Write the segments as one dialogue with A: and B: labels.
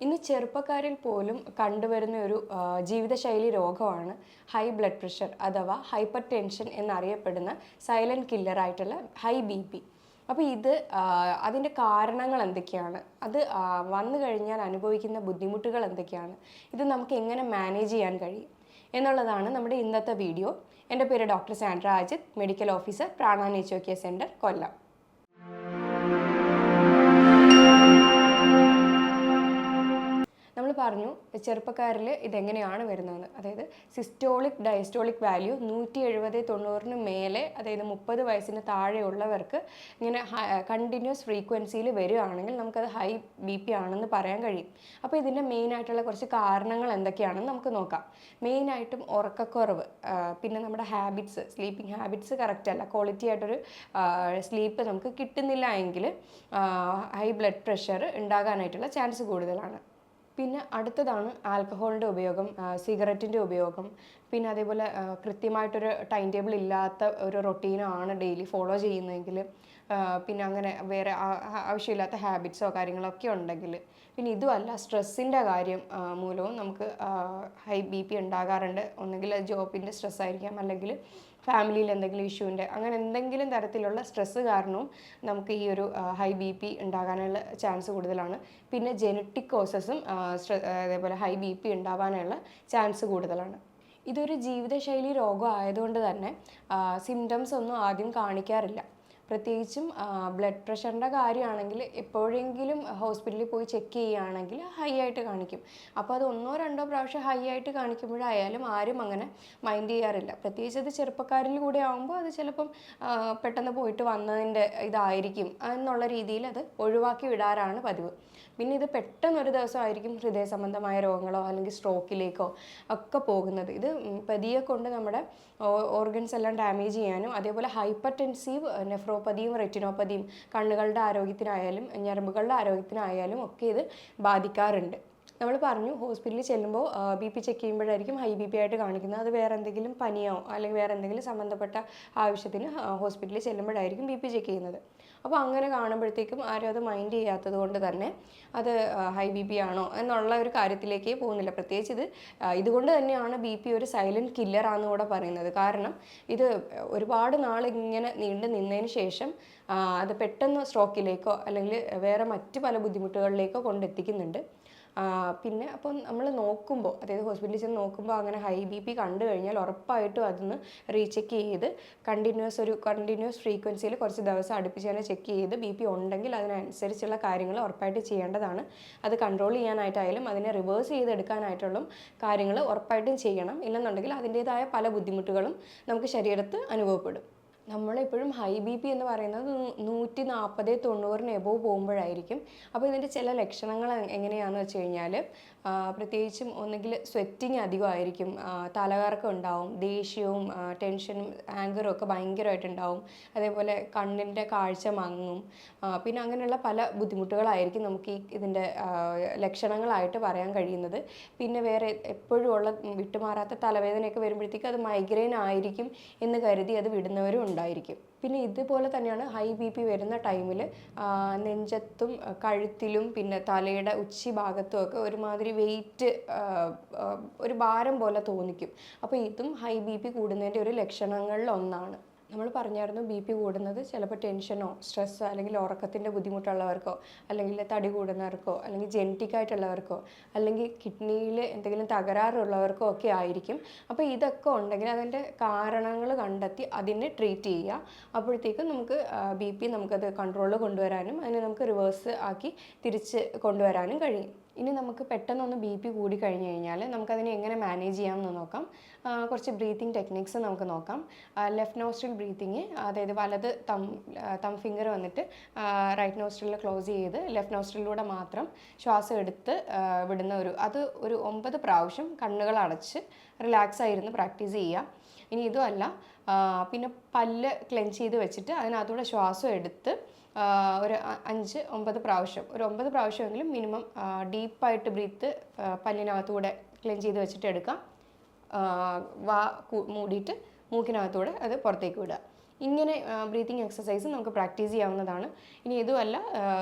A: ഇന്ന് ചെറുപ്പക്കാരിൽ പോലും കണ്ടുവരുന്ന ഒരു ജീവിതശൈലി രോഗമാണ് ഹൈ ബ്ലഡ് പ്രഷർ അഥവാ ഹൈപ്പർ ടെൻഷൻ എന്നറിയപ്പെടുന്ന സൈലൻറ്റ് കില്ലറായിട്ടുള്ള ഹൈ ബി പി. അപ്പോൾ ഇത് അതിൻ്റെ കാരണങ്ങൾ എന്തൊക്കെയാണ്, അത് വന്നു കഴിഞ്ഞാൽ അനുഭവിക്കുന്ന ബുദ്ധിമുട്ടുകൾ എന്തൊക്കെയാണ്, ഇത് നമുക്ക് എങ്ങനെ മാനേജ് ചെയ്യാൻ കഴിയും എന്നുള്ളതാണ് നമ്മുടെ ഇന്നത്തെ വീഡിയോ. എൻ്റെ പേര് doctor Sandra Ajith, medical officer, Prana nature care centre, Kollam. നമ്മൾ പറഞ്ഞു ചെറുപ്പക്കാരിൽ ഇതെങ്ങനെയാണ് വരുന്നതെന്ന്. അതായത് സിസ്റ്റോളിക് ഡയസ്റ്റോളിക് വാല്യൂ 170-90 മേലെ, അതായത് 30 വയസ്സിന് താഴെയുള്ളവർക്ക് ഇങ്ങനെ കണ്ടിന്യൂസ് ഫ്രീക്വൻസിയിൽ വരികയാണെങ്കിൽ നമുക്കത് ഹൈ ബി പി ആണെന്ന് പറയാൻ കഴിയും. അപ്പോൾ ഇതിൻ്റെ മെയിനായിട്ടുള്ള കുറച്ച് കാരണങ്ങൾ എന്തൊക്കെയാണെന്ന് നമുക്ക് നോക്കാം. മെയിനായിട്ടും ഉറക്കക്കുറവ്, പിന്നെ നമ്മുടെ ഹാബിറ്റ്സ്, സ്ലീപ്പിംഗ് ഹാബിറ്റ്സ് കറക്റ്റ് അല്ല, ക്വാളിറ്റി ആയിട്ടൊരു സ്ലീപ്പ് നമുക്ക് കിട്ടുന്നില്ല എങ്കിൽ ഹൈ ബ്ലഡ് പ്രഷർ ഉണ്ടാകാനായിട്ടുള്ള ചാൻസ് കൂടുതലാണ്. പിന്നെ അടുത്തതാണ് ആൽക്കഹോളിൻ്റെ ഉപയോഗം, സിഗരറ്റിൻ്റെ ഉപയോഗം. പിന്നെ അതേപോലെ കൃത്യമായിട്ടൊരു ടൈം ടേബിൾ ഇല്ലാത്ത ഒരു റൊട്ടീനാണ് ഡെയിലി ഫോളോ ചെയ്യുന്നതെങ്കിൽ, പിന്നെ അങ്ങനെ വേറെ ആവശ്യമില്ലാത്ത ഹാബിറ്റ്സോ കാര്യങ്ങളോ ഒക്കെ ഉണ്ടെങ്കിൽ, പിന്നെ ഇതുമല്ല സ്ട്രെസ്സിൻ്റെ കാര്യം മൂലവും നമുക്ക് ഹൈ ബി പി ഉണ്ടാകാറുണ്ട്. ഒന്നെങ്കിൽ ജോബിൻ്റെ സ്ട്രെസ് ആയിരിക്കാം, അല്ലെങ്കിൽ ഫാമിലിയിൽ എന്തെങ്കിലും ഇഷ്യൂൻ്റെ, അങ്ങനെ എന്തെങ്കിലും തരത്തിലുള്ള സ്ട്രെസ്സ് കാരണവും നമുക്ക് ഈ ഒരു ഹൈ ബി പി ഉണ്ടാകാനുള്ള ചാൻസ് കൂടുതലാണ്. പിന്നെ ജെനറ്റിക് കോസസും അതേപോലെ ഹൈ ബി പി ഉണ്ടാവാനുള്ള ചാൻസ് കൂടുതലാണ്. ഇതൊരു ജീവിതശൈലി രോഗം ആയതുകൊണ്ട് തന്നെ സിംറ്റംസ് ഒന്നും ആദ്യം കാണിക്കാറില്ല. പ്രത്യേകിച്ചും ബ്ലഡ് പ്രഷറിൻ്റെ കാര്യമാണെങ്കിൽ എപ്പോഴെങ്കിലും ഹോസ്പിറ്റലിൽ പോയി ചെക്ക് ചെയ്യുകയാണെങ്കിൽ ഹൈ ആയിട്ട് കാണിക്കും. അപ്പോൾ അത് 1-2 പ്രാവശ്യം ഹൈ ആയിട്ട് കാണിക്കുമ്പോഴായാലും ആരും അങ്ങനെ മൈൻഡ് ചെയ്യാറില്ല. പ്രത്യേകിച്ച് അത് ചെറുപ്പക്കാരിൽ കൂടെ ആകുമ്പോൾ അത് ചിലപ്പം പെട്ടെന്ന് പോയിട്ട് വന്നതിൻ്റെ ഇതായിരിക്കും എന്നുള്ള രീതിയിൽ അത് ഒഴിവാക്കി വിടാറാണ് പതിവ്. പിന്നെ ഇത് പെട്ടെന്നൊരു ദിവസമായിരിക്കും ഹൃദയ സംബന്ധമായ രോഗങ്ങളോ അല്ലെങ്കിൽ സ്ട്രോക്കിലേക്കോ ഒക്കെ പോകുന്നത്. ഇത് പതിയെ കൊണ്ട് നമ്മുടെ ഓർഗൻസ് എല്ലാം ഡാമേജ് ചെയ്യാനും, അതേപോലെ ഹൈപ്പർ ടെൻസീവ് നെഫ്രോപ്പതിയും റെറ്റിനോപ്പതിയും, കണ്ണുകളുടെ ആരോഗ്യത്തിനായാലും ഞരമ്പുകളുടെ ആരോഗ്യത്തിനായാലും ഒക്കെ ഇത് ബാധിക്കാറുണ്ട്. നമ്മൾ പറഞ്ഞു ഹോസ്പിറ്റലിൽ ചെല്ലുമ്പോൾ ബി പി ചെക്ക് ചെയ്യുമ്പോഴായിരിക്കും ഹൈ ബി പി ആയിട്ട് കാണിക്കുന്നത്. അത് വേറെ എന്തെങ്കിലും പനിയോ അല്ലെങ്കിൽ വേറെ എന്തെങ്കിലും സംബന്ധപ്പെട്ട ആവശ്യത്തിന് ഹോസ്പിറ്റലിൽ ചെല്ലുമ്പോഴായിരിക്കും ബി പി ചെക്ക് ചെയ്യുന്നത്. അപ്പോൾ അങ്ങനെ കാണുമ്പോഴത്തേക്കും ആരും അത് മൈൻഡ് ചെയ്യാത്തത് കൊണ്ട് തന്നെ അത് ഹൈ ബി പി ആണോ എന്നുള്ള ഒരു കാര്യത്തിലേക്കേ പോകുന്നില്ല. പ്രത്യേകിച്ച് ഇതുകൊണ്ട് തന്നെയാണ് ബി പി ഒരു സൈലൻറ്റ് കില്ലറാണെന്ന് കൂടെ പറയുന്നത്. കാരണം ഇത് ഒരുപാട് നാൾ ഇങ്ങനെ നീണ്ടു നിന്നതിന് ശേഷം അത് പെട്ടെന്ന് സ്ട്രോക്കിലേക്കോ അല്ലെങ്കിൽ വേറെ മറ്റ് പല ബുദ്ധിമുട്ടുകളിലേക്കോ കൊണ്ടെത്തിക്കുന്നുണ്ട്. പിന്നെ അപ്പം നമ്മൾ നോക്കുമ്പോൾ, അതായത് ഹോസ്പിറ്റലിൽ ചെന്ന് നോക്കുമ്പോൾ അങ്ങനെ ഹൈ ബി പി കണ്ടു കഴിഞ്ഞാൽ ഉറപ്പായിട്ടും അതൊന്ന് റീചെക്ക് ചെയ്ത് കണ്ടിന്യൂസ് ഫ്രീക്വൻസിയിൽ കുറച്ച് ദിവസം അടുപ്പിച്ച് തന്നെ ചെക്ക് ചെയ്ത് ബി പി ഉണ്ടെങ്കിൽ അതിനനുസരിച്ചുള്ള കാര്യങ്ങൾ ഉറപ്പായിട്ട് ചെയ്യേണ്ടതാണ്. അത് കൺട്രോൾ ചെയ്യാനായിട്ടായാലും അതിനെ റിവേഴ്സ് ചെയ്തെടുക്കാനായിട്ടുള്ള കാര്യങ്ങൾ ഉറപ്പായിട്ടും ചെയ്യണം. ഇല്ലെന്നുണ്ടെങ്കിൽ അതിൻ്റേതായ പല ബുദ്ധിമുട്ടുകളും നമുക്ക് ശരീരത്ത് അനുഭവപ്പെടും. നമ്മളെപ്പോഴും ഹൈ ബി പി എന്ന് പറയുന്നത് 140-90 എബോവ് പോകുമ്പോഴായിരിക്കും. അപ്പോൾ ഇതിൻ്റെ ചില ലക്ഷണങ്ങൾ എങ്ങനെയാണെന്ന് വെച്ച് കഴിഞ്ഞാൽ, പ്രത്യേകിച്ചും ഒന്നുകിൽ സ്വെറ്റിങ് അധികമായിരിക്കും, തലകറക്കം ഉണ്ടാവും, ദേഷ്യവും ടെൻഷനും ആങ്കറും ഒക്കെ ഭയങ്കരമായിട്ടുണ്ടാവും, അതേപോലെ കണ്ണിൻ്റെ കാഴ്ച മങ്ങും, പിന്നെ അങ്ങനെയുള്ള പല ബുദ്ധിമുട്ടുകളായിരിക്കും നമുക്ക് ഇതിൻ്റെ ലക്ഷണങ്ങളായിട്ട് പറയാൻ കഴിയുന്നത്. പിന്നെ വേറെ എപ്പോഴും ഉള്ള വിട്ടുമാറാത്ത തലവേദനയൊക്കെ വരുമ്പോഴത്തേക്ക് അത് മൈഗ്രെയിൻ ആയിരിക്കും എന്ന് കരുതി അത് വിടുന്നവരും ഉണ്ടായിരിക്കും. പിന്നെ ഇതുപോലെ തന്നെയാണ് ഹൈ ബി പി വരുന്ന ടൈമിൽ നെഞ്ചത്തും കഴുത്തിലും പിന്നെ തലയുടെ ഉച്ചിഭാഗത്തും ഒക്കെ ഒരുമാതിരി വെയിറ്റ്, ഒരു ഭാരം പോലെ തോന്നിക്കും. അപ്പോൾ ഇതും ഹൈ ബി പി കൂടുന്നതിൻ്റെ ഒരു ലക്ഷണങ്ങളിൽ ഒന്നാണ്. നമ്മൾ പറഞ്ഞായിരുന്നു ബി പി കൂടുന്നത് ചിലപ്പോൾ ടെൻഷനോ സ്ട്രെസ്സോ അല്ലെങ്കിൽ ഉറക്കത്തിൻ്റെ ബുദ്ധിമുട്ടുള്ളവർക്കോ അല്ലെങ്കിൽ തടി കൂടുന്നവർക്കോ അല്ലെങ്കിൽ ജെനറ്റിക് ആയിട്ടുള്ളവർക്കോ അല്ലെങ്കിൽ കിഡ്നിയിൽ എന്തെങ്കിലും തകരാറുള്ളവർക്കോ ഒക്കെ ആയിരിക്കും. അപ്പോൾ ഇതൊക്കെ ഉണ്ടെങ്കിൽ അതിൻ്റെ കാരണങ്ങൾ കണ്ടെത്തി അതിനെ ട്രീറ്റ് ചെയ്യുക. അപ്പോഴത്തേക്കും നമുക്ക് ബി പി നമുക്കത് കൺട്രോളിൽ കൊണ്ടുവരാനും അതിനെ നമുക്ക് റിവേഴ്സ് ആക്കി തിരിച്ച് കൊണ്ടുവരാനും കഴിയും. ഇനി നമുക്ക് പെട്ടെന്നൊന്ന് ബി പി കൂടി കഴിഞ്ഞ് കഴിഞ്ഞാൽ നമുക്കതിനെ എങ്ങനെ മാനേജ് ചെയ്യാമെന്ന് നോക്കാം. കുറച്ച് ബ്രീത്തിങ് ടെക്നിക്സ് നമുക്ക് നോക്കാം. ലെഫ്റ്റ് നോസ്ട്രിൽ ബ്രീത്തിങ്, അതായത് വലത് തം ഫിംഗർ വന്നിട്ട് റൈറ്റ് നോസ്ട്രിൽ ക്ലോസ് ചെയ്ത് ലെഫ്റ്റ് നോസ്ട്രിലൂടെ മാത്രം ശ്വാസം എടുത്ത് വിടുന്ന അത് ഒരു 9 പ്രാവശ്യം കണ്ണുകൾ അടച്ച് റിലാക്സ് ആയിരുന്ന് പ്രാക്ടീസ് ചെയ്യുക. ഇനി ഇതുമല്ല, പിന്നെ പല്ല് ക്ലെൻച്ച് ചെയ്ത് വെച്ചിട്ട് അതിനകത്തൂടെ ശ്വാസം എടുത്ത് ഒരു 5-9 പ്രാവശ്യം, ഒരു 9 പ്രാവശ്യമെങ്കിലും മിനിമം ഡീപ്പായിട്ട് ബ്രീത്ത് പല്ലിനകത്തൂടെ ക്ലെൻച്ച് ചെയ്ത് വെച്ചിട്ട് എടുക്കാം. വാ മൂടിയിട്ട് മൂക്കിനകത്തൂടെ അത് പുറത്തേക്ക് വിടുക. ഇങ്ങനെ ബ്രീത്തിങ് എക്സസൈസ് നമുക്ക് പ്രാക്ടീസ് ചെയ്യാവുന്നതാണ്. ഇനി ഇതുമല്ല,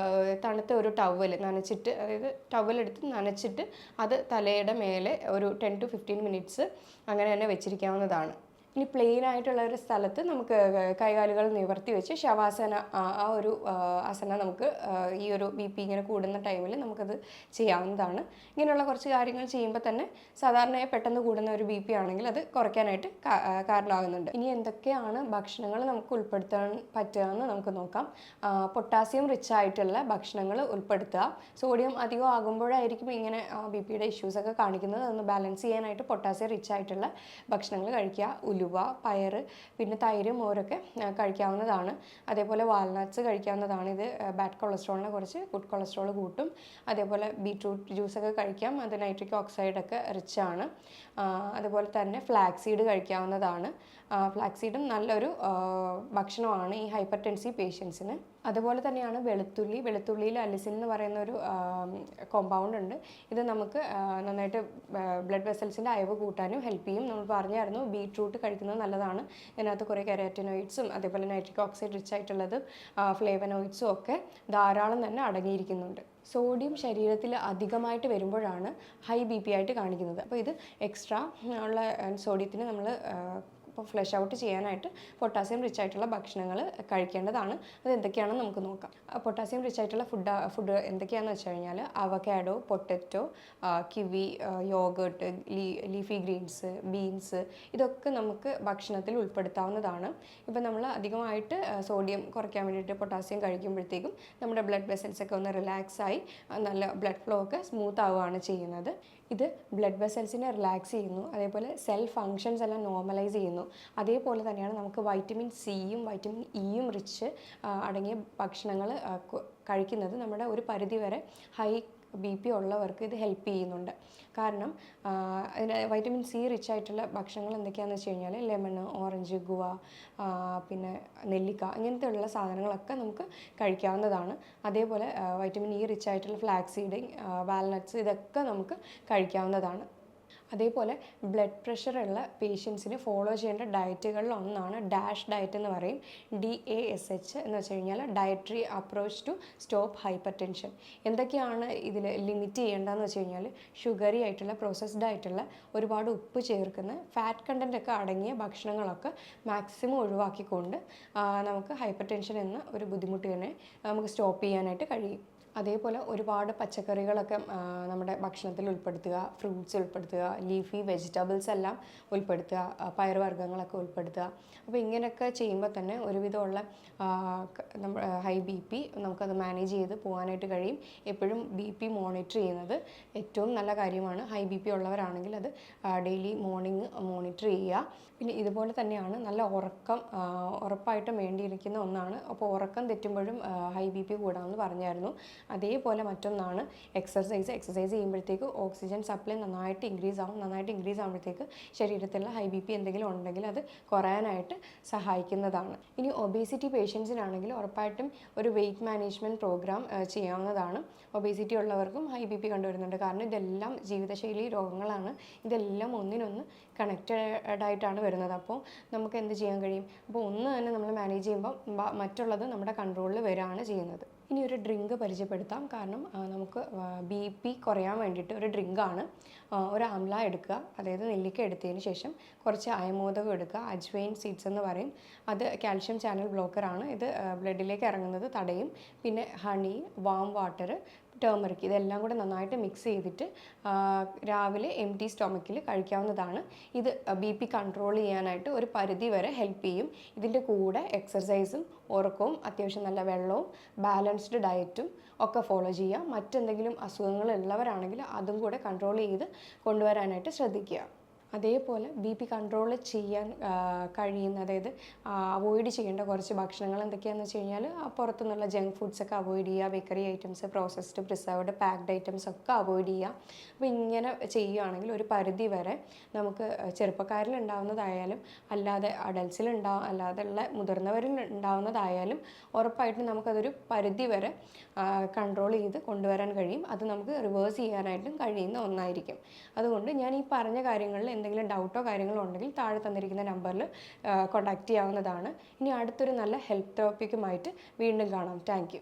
A: തണുത്ത ഒരു ടവൽ നനച്ചിട്ട്, അതായത് ടവലെടുത്ത് നനച്ചിട്ട് അത് തലയുടെ മേലെ ഒരു 10 to 15 മിനിറ്റ്സ് അങ്ങനെ തന്നെ വെച്ചിരിക്കാവുന്നതാണ്. ഇനി പ്ലെയിൻ ആയിട്ടുള്ള ഒരു സ്ഥലത്ത് നമുക്ക് കൈകാലുകൾ നിവർത്തി വെച്ച് ശവാസന, ആ ഒരു ആസന നമുക്ക് ഈ ഒരു BP ഇങ്ങനെ കൂടുന്ന ടൈമിൽ നമുക്കത് ചെയ്യാവുന്നതാണ്. ഇങ്ങനെയുള്ള കുറച്ച് കാര്യങ്ങൾ ചെയ്യുമ്പോൾ തന്നെ സാധാരണയായി പെട്ടെന്ന് കൂടുന്ന ഒരു BP ആണെങ്കിൽ അത് കുറയ്ക്കാനായിട്ട് കാരണമാകുന്നുണ്ട്. ഇനി എന്തൊക്കെയാണ് ഭക്ഷണങ്ങൾ നമുക്ക് ഉൾപ്പെടുത്താൻ പറ്റുക എന്ന് നമുക്ക് നോക്കാം. പൊട്ടാസ്യം റിച്ച് ആയിട്ടുള്ള ഭക്ഷണങ്ങൾ ഉൾപ്പെടുത്തുക. സോഡിയം അധികം ആകുമ്പോഴായിരിക്കും ഇങ്ങനെ BPയുടെ ഇഷ്യൂസൊക്കെ കാണിക്കുന്നത്. അതൊന്ന് ബാലൻസ് ചെയ്യാനായിട്ട് പൊട്ടാസ്യം റിച്ച് ആയിട്ടുള്ള ഭക്ഷണങ്ങൾ കഴിക്കുക. ഉലുവ, പയറ്, പിന്നെ തൈര്, മോരൊക്കെ കഴിക്കാവുന്നതാണ്. അതേപോലെ വാൾനട്ട്സ് കഴിക്കാവുന്നതാണ്. ഇത് ബാഡ് കൊളസ്ട്രോളിനെ കുറച്ച് ഗുഡ് കൊളസ്ട്രോൾ കൂട്ടും. അതേപോലെ ബീട്രൂട്ട് ജ്യൂസൊക്കെ കഴിക്കാം, അത് നൈട്രിക് ഓക്സൈഡൊക്കെ റിച്ച് ആണ്. അതുപോലെ തന്നെ ഫ്ലാക്സീഡ് കഴിക്കാവുന്നതാണ്. ഫ്ലാക്സീഡും നല്ലൊരു ഭക്ഷണമാണ് ഈ ഹൈപ്പർ ടെൻസീവ് പേഷ്യൻസിന്. അതുപോലെ തന്നെയാണ് വെളുത്തുള്ളി. വെളുത്തുള്ളിയിൽ അലിസിൻ എന്ന് പറയുന്ന ഒരു കോമ്പൗണ്ട് ഉണ്ട്. ഇത് നമുക്ക് നന്നായിട്ട് ബ്ലഡ് വെസൽസിൻ്റെ അയവ് കൂട്ടാനും ഹെൽപ്പ് ചെയ്യും. നമ്മൾ പറഞ്ഞായിരുന്നു ബീട്രൂട്ട് കഴിക്കുന്നത് നല്ലതാണ്. ഇതിനകത്ത് കുറേ കെരാറ്റിനോയിഡ്സും അതേപോലെ നൈട്രിക് ഓക്സൈഡ് റിച്ച് ആയിട്ടുള്ളതും ഫ്ലേവനോയിഡ്സും ഒക്കെ ധാരാളം തന്നെ അടങ്ങിയിരിക്കുന്നുണ്ട്. സോഡിയം ശരീരത്തിൽ അധികമായിട്ട് വരുമ്പോഴാണ് ഹൈ BP ആയിട്ട് കാണിക്കുന്നത്. അപ്പോൾ ഇത് എക്സ്ട്രാ ഉള്ള സോഡിയത്തിന് നമ്മൾ ഇപ്പോൾ ഫ്ലഷ് ഔട്ട് ചെയ്യാനായിട്ട് പൊട്ടാസ്യം റിച്ച് ആയിട്ടുള്ള ഭക്ഷണങ്ങൾ കഴിക്കേണ്ടതാണ്. അത് എന്തൊക്കെയാണെന്ന് നമുക്ക് നോക്കാം. പൊട്ടാസ്യം റിച്ച് ആയിട്ടുള്ള ഫുഡ് എന്തൊക്കെയാണെന്ന് വെച്ച് കഴിഞ്ഞാൽ avocado, potato, kiwi, yoghurt, leafy Green's, beans, ഇതൊക്കെ നമുക്ക് ഭക്ഷണത്തിൽ ഉൾപ്പെടുത്താവുന്നതാണ്. ഇപ്പം നമ്മൾ അധികമായിട്ട് സോഡിയം കുറയ്ക്കാൻ വേണ്ടിയിട്ട് പൊട്ടാസ്യം കഴിക്കുമ്പോഴത്തേക്കും നമ്മുടെ ബ്ലഡ് വെസൽസ് ഒക്കെ ഒന്ന് റിലാക്സ് ആയി നല്ല ബ്ലഡ് ഫ്ലോ ഒക്കെ സ്മൂത്ത് ആവുകയാണ് ചെയ്യുന്നത്. ഇത് ബ്ലഡ് വെസൽസിനെ റിലാക്സ് ചെയ്യുന്നു. അതേപോലെ സെൽ ഫങ്ഷൻസ് എല്ലാം നോർമലൈസ് ചെയ്യുന്നു. അതേപോലെ തന്നെയാണ് നമുക്ക് വൈറ്റമിൻ സിയും വൈറ്റമിൻ ഇയും റിച്ച് അടങ്ങിയ ഭക്ഷണങ്ങൾ കഴിക്കുന്നത് നമ്മുടെ ഒരു പരിധിവരെ ഹൈ BP ഉള്ളവർക്ക് ഇത് ഹെൽപ്പ് ചെയ്യുന്നുണ്ട്. കാരണം അതിന് വൈറ്റമിൻ സി റിച്ച് ആയിട്ടുള്ള ഭക്ഷണങ്ങൾ എന്തൊക്കെയാണെന്ന് വെച്ച് കഴിഞ്ഞാൽ ലെമൺ, ഓറഞ്ച്, ഗുവ, പിന്നെ നെല്ലിക്ക, ഇങ്ങനത്തെ ഉള്ള സാധനങ്ങളൊക്കെ നമുക്ക് കഴിക്കാവുന്നതാണ്. അതേപോലെ വൈറ്റമിൻ ഇ റിച്ച് ആയിട്ടുള്ള ഫ്ലാക്സീഡ്, വാൽനട്ട്സ്, ഇതൊക്കെ നമുക്ക് കഴിക്കാവുന്നതാണ്. അതേപോലെ ബ്ലഡ് പ്രഷറുള്ള പേഷ്യൻസിന് ഫോളോ ചെയ്യേണ്ട ഡയറ്റുകളിൽ ഒന്നാണ് ഡാഷ് ഡയറ്റ് എന്ന് പറയും. DASH എന്ന് വെച്ച് കഴിഞ്ഞാൽ dietary approach to stop hypertension. എന്തൊക്കെയാണ് ഇതിൽ ലിമിറ്റ് ചെയ്യേണ്ടതെന്ന് വെച്ച് കഴിഞ്ഞാൽ ഷുഗറി ആയിട്ടുള്ള, പ്രോസസ്ഡ് ആയിട്ടുള്ള, ഒരുപാട് ഉപ്പ് ചേർക്കുന്ന, ഫാറ്റ് കണ്ടൻ്റ് ഒക്കെ അടങ്ങിയ ഭക്ഷണങ്ങളൊക്കെ മാക്സിമം ഒഴിവാക്കിക്കൊണ്ട് നമുക്ക് ഹൈപ്പർ ടെൻഷൻ എന്ന ഒരു ബുദ്ധിമുട്ട് തന്നെ നമുക്ക് സ്റ്റോപ്പ് ചെയ്യാനായിട്ട് കഴിയും. അതേപോലെ ഒരുപാട് പച്ചക്കറികളൊക്കെ നമ്മുടെ ഭക്ഷണത്തിൽ ഉൾപ്പെടുത്തുക, ഫ്രൂട്ട്സ് ഉൾപ്പെടുത്തുക, ലീഫി വെജിറ്റബിൾസ് എല്ലാം ഉൾപ്പെടുത്തുക, പയറുവർഗ്ഗങ്ങളൊക്കെ ഉൾപ്പെടുത്തുക. അപ്പോൾ ഇങ്ങനെയൊക്കെ ചെയ്യുമ്പോൾ തന്നെ ഒരുവിധമുള്ള ഹൈ BP നമുക്കത് മാനേജ് ചെയ്ത് പോകാനായിട്ട് കഴിയും. എപ്പോഴും BP മോണിറ്റർ ചെയ്യുന്നത് ഏറ്റവും നല്ല കാര്യമാണ്. ഹൈ BP ഉള്ളവരാണെങ്കിൽ അത് ഡെയിലി മോർണിംഗ് മോണിറ്റർ ചെയ്യുക. പിന്നെ ഇതുപോലെ തന്നെയാണ് നല്ല ഉറക്കം ഉറപ്പായിട്ടും വേണ്ടിയിരിക്കുന്ന ഒന്നാണ്. അപ്പോൾ ഉറക്കം തെറ്റുമ്പോഴും ഹൈ BP കൂടാമെന്ന് പറഞ്ഞായിരുന്നു. അതേപോലെ മറ്റൊന്നാണ് എക്സസൈസ് ചെയ്യുമ്പോഴത്തേക്ക് ഓക്സിജൻ സപ്ലൈ നന്നായിട്ട് ഇൻക്രീസ് ആവും. നന്നായിട്ട് ഇൻക്രീസ് ആകുമ്പോഴത്തേക്ക് ശരീരത്തിലുള്ള ഹൈ BP എന്തെങ്കിലും ഉണ്ടെങ്കിൽ അത് കുറയാനായിട്ട് സഹായിക്കുന്നതാണ്. ഇനി ഒബേസിറ്റി പേഷ്യൻസിനാണെങ്കിൽ ഉറപ്പായിട്ടും ഒരു വെയിറ്റ് മാനേജ്മെൻറ്റ് പ്രോഗ്രാം ചെയ്യാവുന്നതാണ്. ഒബേസിറ്റി ഉള്ളവർക്കും ഹൈ BP കണ്ടുവരുന്നുണ്ട്. കാരണം ഇതെല്ലാം ജീവിതശൈലി രോഗങ്ങളാണ്. ഇതെല്ലാം ഒന്നിനൊന്ന് കണക്റ്റഡ് ആയിട്ടാണ് വരുന്നത്. അപ്പോൾ നമുക്ക് എന്ത് ചെയ്യാൻ കഴിയും? അപ്പോൾ ഒന്ന് തന്നെ നമ്മൾ മാനേജ് ചെയ്യുമ്പോൾ മറ്റുള്ളത് നമ്മുടെ കൺട്രോളിൽ വരികയാണ് ചെയ്യുന്നത്. ഇനി ഒരു ഡ്രിങ്ക് പരിചയപ്പെടുത്താം. കാരണം നമുക്ക് BP കുറയാൻ വേണ്ടിയിട്ട് ഒരു ഡ്രിങ്കാണ്. ഒരു ആംല എടുക്കുക, അതായത് നെല്ലിക്ക എടുത്തതിന് ശേഷം കുറച്ച് അയമോദകം എടുക്കുക. അജ്വൈൻ സീഡ്സ് എന്ന് പറയും. അത് കാൽഷ്യം ചാനൽ ബ്ലോക്കറാണ്. ഇത് ബ്ലഡിലേക്ക് ഇറങ്ങുന്നത് തടയും. പിന്നെ ഹണി, വാം വാട്ടർ, ടേമറിക്, ഇതെല്ലാം കൂടെ നന്നായിട്ട് മിക്സ് ചെയ്തിട്ട് രാവിലെ എംപ്റ്റി സ്റ്റൊമക്കിൽ കഴിക്കാവുന്നതാണ്. ഇത് BP കൺട്രോൾ ചെയ്യാനായിട്ട് ഒരു പരിധി വരെ ഹെൽപ്പ് ചെയ്യും. ഇതിൻ്റെ കൂടെ എക്സർസൈസും ഉറക്കവും അത്യാവശ്യം നല്ല വെള്ളവും ബാലൻസ്ഡ് ഡയറ്റും ഒക്കെ ഫോളോ ചെയ്യുക. മറ്റെന്തെങ്കിലും അസുഖങ്ങളുള്ളവരാണെങ്കിൽ അതും കൂടെ കൺട്രോൾ ചെയ്ത് കൊണ്ടുവരാനായിട്ട് ശ്രദ്ധിക്കുക. അതേപോലെ BP കൺട്രോൾ ചെയ്യാൻ കഴിയുന്ന, അതായത് അവോയ്ഡ് ചെയ്യേണ്ട കുറച്ച് ഭക്ഷണങ്ങൾ എന്തൊക്കെയാണെന്ന് വെച്ച് കഴിഞ്ഞാൽ പുറത്തുനിന്നുള്ള ജങ്ക് ഫുഡ്സൊക്കെ അവോയ്ഡ് ചെയ്യുക. Bakery items, processed, preserved, packed items ഒക്കെ അവോയ്ഡ് ചെയ്യുക. അപ്പോൾ ഇങ്ങനെ ചെയ്യുകയാണെങ്കിൽ ഒരു പരിധി വരെ നമുക്ക് ചെറുപ്പക്കാരിൽ ഉണ്ടാവുന്നതായാലും അല്ലാതെ അല്ലാതെയുള്ള മുതിർന്നവരിൽ ഉണ്ടാവുന്നതായാലും ഉറപ്പായിട്ടും നമുക്കതൊരു പരിധി വരെ കൺട്രോൾ ചെയ്ത് കൊണ്ടുവരാൻ കഴിയും. അത് നമുക്ക് റിവേഴ്സ് ചെയ്യാനായിട്ടും കഴിയുന്ന ഒന്നായിരിക്കും. അതുകൊണ്ട് ഞാൻ ഈ പറഞ്ഞ കാര്യങ്ങളിൽ എന്തെങ്കിലും ഡൗട്ടോ കാര്യങ്ങളോ ഉണ്ടെങ്കിൽ താഴെ തന്നിരിക്കുന്ന നമ്പറിൽ കോൺടാക്റ്റ് ചെയ്യാവുന്നതാണ്. ഇനി അടുത്തൊരു നല്ല ഹെൽത്ത് ടോപ്പിക്കുമായിട്ട് വീണ്ടും കാണാം. താങ്ക്